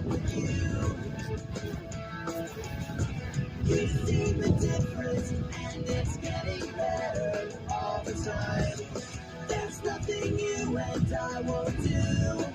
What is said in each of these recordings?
with you. You see the difference, and it's getting better all the time. There's nothing you and I won't do.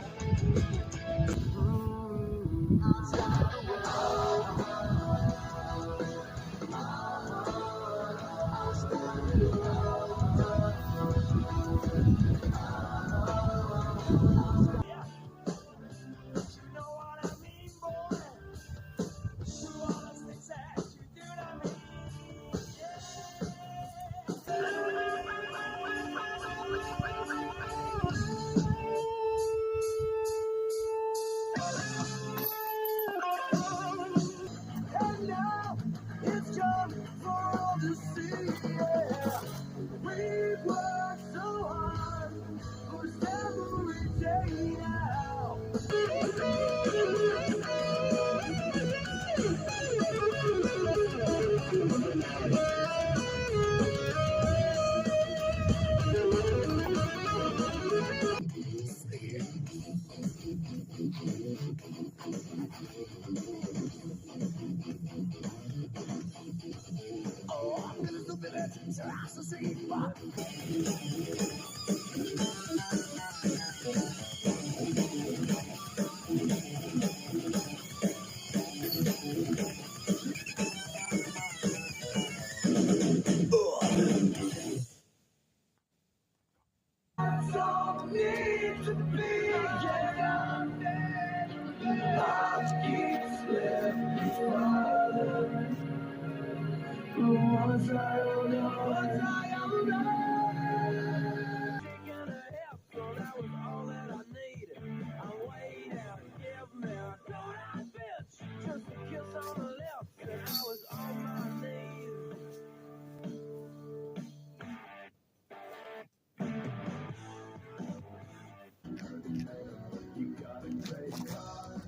And now it's come for all to see. Yeah. We work so hard for every day now. Oh, I'm gonna do it. So I should say, but don't need to be. Yeah, life keeps slipping farther. Once I don't know, once I don't know. Taking a help, so that was all that I needed. I weighed out, give me a good bitch. Just a kiss on the lips, and I was on my knees. You got a great car.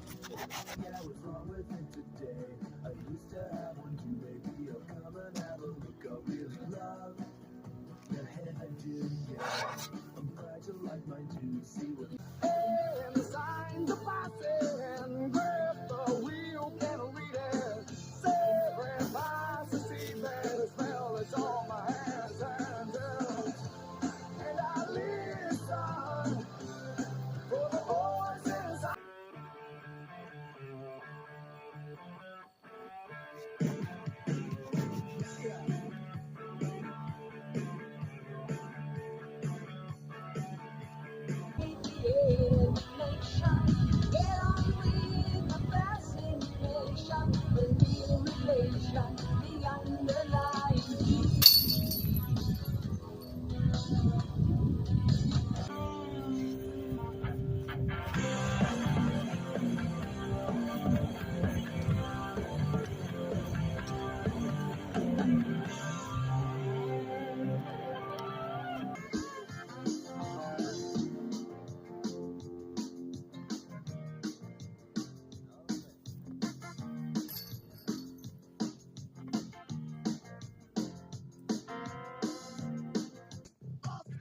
Yeah, what's wrong with it today? I used to have one too, baby. I'll come and have a look. I really love the head I do, yeah. I'm glad you like mine too. See what and the signs are passing. Grab the wheel, can read it. Seven miles to see that smell is on my hands and I listen for the voices.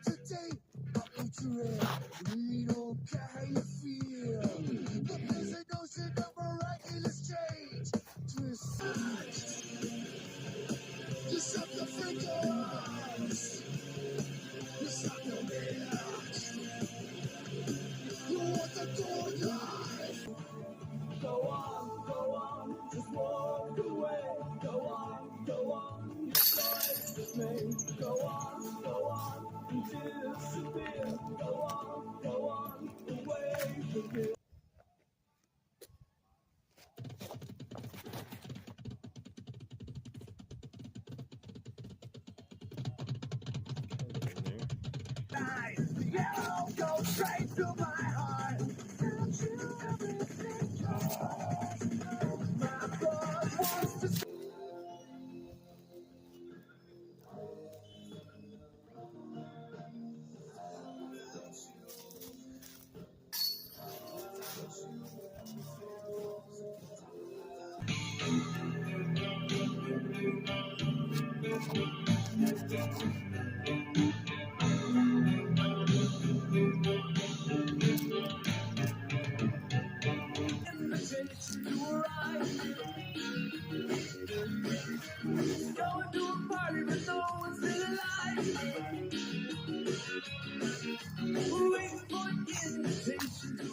Today, we don't care how you feel. The basic notion of miraculous change. Twist. You suck the fingers. You suck the bitch. You want the good life. Go on, just walk away. Go on, just with me. Go on, and disappear. Go on, away from here. Yellow goes straight to my heart. Don't you ever think my blood wants to see. Wait for the invitation to